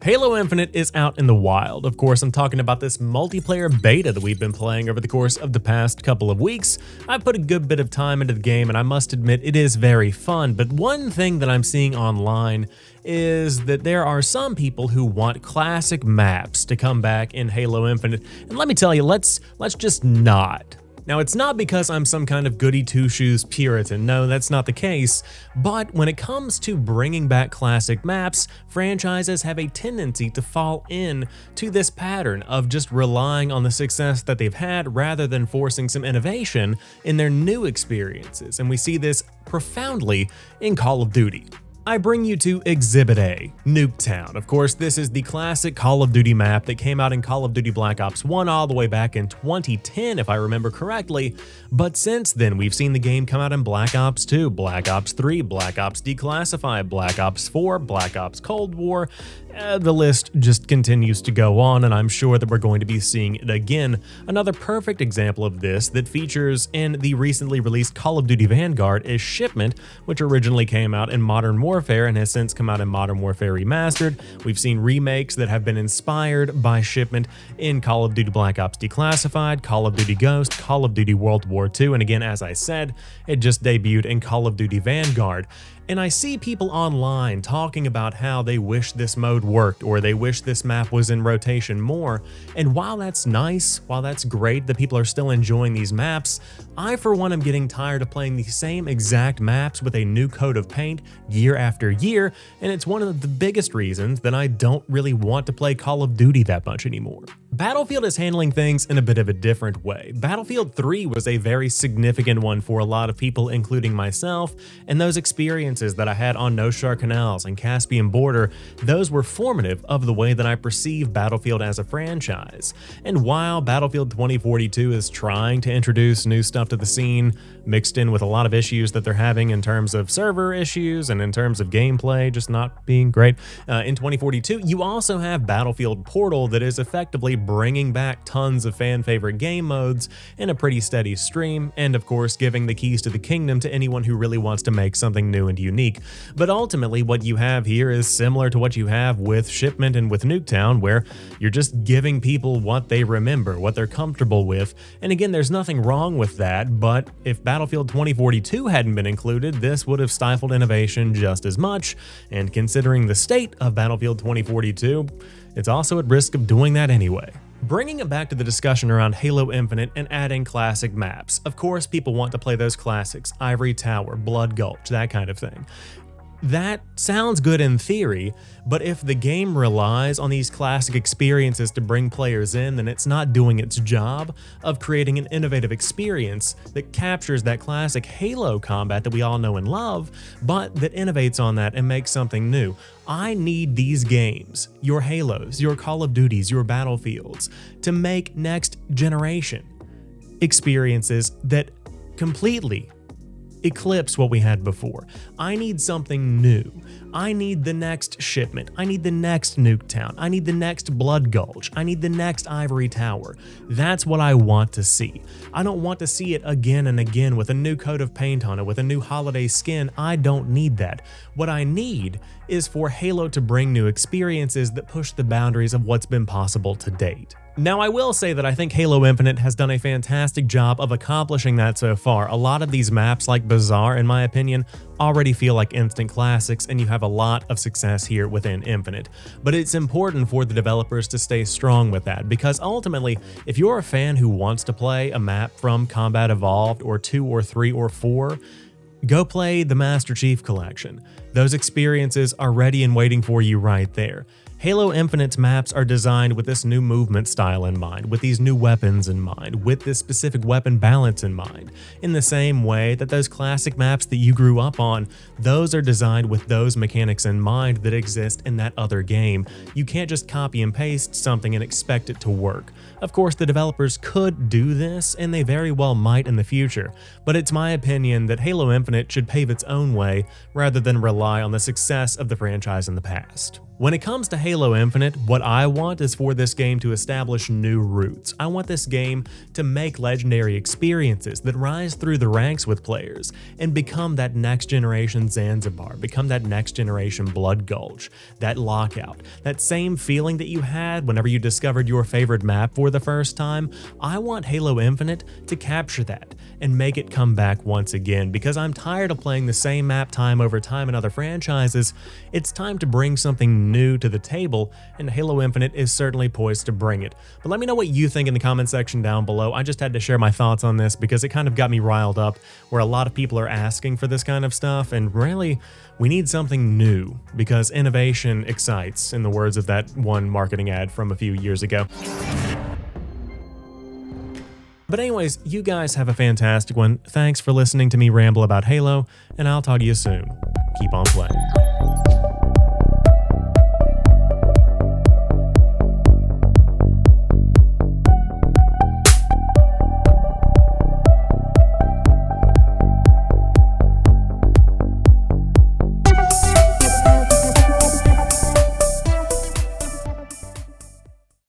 Halo Infinite is out in the wild. Of course, I'm talking about this multiplayer beta that we've been playing over the course of the past couple of weeks. I've put a good bit of time into the game, and I must admit it is very fun, but one thing that I'm seeing online is that there are some people who want classic maps to come back in Halo Infinite, and let me tell you, let's just not. Now, it's not because I'm some kind of goody two-shoes Puritan, no, that's not the case, but when it comes to bringing back classic maps, franchises have a tendency to fall in to this pattern of just relying on the success that they've had rather than forcing some innovation in their new experiences, and we see this profoundly in Call of Duty. I bring you to Exhibit A, Nuketown. Of course, this is the classic Call of Duty map that came out in Call of Duty Black Ops 1 all the way back in 2010, if I remember correctly, but since then we've seen the game come out in Black Ops 2, Black Ops 3, Black Ops Declassified, Black Ops 4, Black Ops Cold War. The list just continues to go on, and I'm sure that we're going to be seeing it again. Another perfect example of this that features in the recently released Call of Duty Vanguard is Shipment, which originally came out in Modern Warfare and has since come out in Modern Warfare Remastered. We've seen remakes that have been inspired by Shipment in Call of Duty Black Ops Declassified, Call of Duty Ghost, Call of Duty World War II, and again, as I said, it just debuted in Call of Duty Vanguard. And I see people online talking about how they wish this mode worked or they wish this map was in rotation more. And while that's nice, while that's great that people are still enjoying these maps, I for one am getting tired of playing the same exact maps with a new coat of paint year after year, and it's one of the biggest reasons that I don't really want to play Call of Duty that much anymore. Battlefield is handling things in a bit of a different way. Battlefield 3 was a very significant one for a lot of people, including myself, and those experiences that I had on No Shar Canals and Caspian Border, those were formative of the way that I perceive Battlefield as a franchise. And while Battlefield 2042 is trying to introduce new stuff to the scene, mixed in with a lot of issues that they're having in terms of server issues and in terms of gameplay just not being great, in 2042, you also have Battlefield Portal that is effectively bringing back tons of fan-favorite game modes in a pretty steady stream, and of course giving the keys to the kingdom to anyone who really wants to make something new and unique. But ultimately what you have here is similar to what you have with Shipment and with Nuketown, where you're just giving people what they remember, what they're comfortable with, and again, there's nothing wrong with that, but if Battlefield 2042 hadn't been included, this would have stifled innovation just as much, and considering the state of Battlefield 2042, it's also at risk of doing that anyway. Bringing it back to the discussion around Halo Infinite and adding classic maps. Of course, people want to play those classics, Ivory Tower, Blood Gulch, that kind of thing. That sounds good in theory, but if the game relies on these classic experiences to bring players in, then it's not doing its job of creating an innovative experience that captures that classic Halo combat that we all know and love, but that innovates on that and makes something new. I need these games, your Halos, your Call of Duties, your Battlefields, to make next generation experiences that completely eclipse what we had before. I need something new. I need the next Shipment. I need the next Nuketown. I need the next Blood Gulch. I need the next Ivory Tower. That's what I want to see. I don't want to see it again and again with a new coat of paint on it, with a new holiday skin. I don't need that. What I need is for Halo to bring new experiences that push the boundaries of what's been possible to date. Now, I will say that I think Halo Infinite has done a fantastic job of accomplishing that so far. A lot of these maps, like Bazaar, in my opinion, already feel like instant classics, and you have a lot of success here within Infinite. But it's important for the developers to stay strong with that, because ultimately, if you're a fan who wants to play a map from Combat Evolved, or 2, or 3, or 4, go play the Master Chief Collection. Those experiences are ready and waiting for you right there. Halo Infinite's maps are designed with this new movement style in mind, with these new weapons in mind, with this specific weapon balance in mind. In the same way that those classic maps that you grew up on, those are designed with those mechanics in mind that exist in that other game. You can't just copy and paste something and expect it to work. Of course, the developers could do this, and they very well might in the future, but it's my opinion that Halo Infinite should pave its own way rather than rely on the success of the franchise in the past. When it comes to Halo Infinite, what I want is for this game to establish new roots. I want this game to make legendary experiences that rise through the ranks with players and become that next generation Zanzibar, become that next generation Blood Gulch, that lockout, that same feeling that you had whenever you discovered your favorite map for the first time. I want Halo Infinite to capture that and make it come back once again, because I'm tired of playing the same map time over time in other franchises. It's time to bring something new to the table, and Halo Infinite is certainly poised to bring it. But let me know what you think in the comment section down below. I just had to share my thoughts on this because it kind of got me riled up, where a lot of people are asking for this kind of stuff, and really, we need something new, because innovation excites, in the words of that one marketing ad from a few years ago. But anyways, you guys have a fantastic one. Thanks for listening to me ramble about Halo, and I'll talk to you soon. Keep on playing.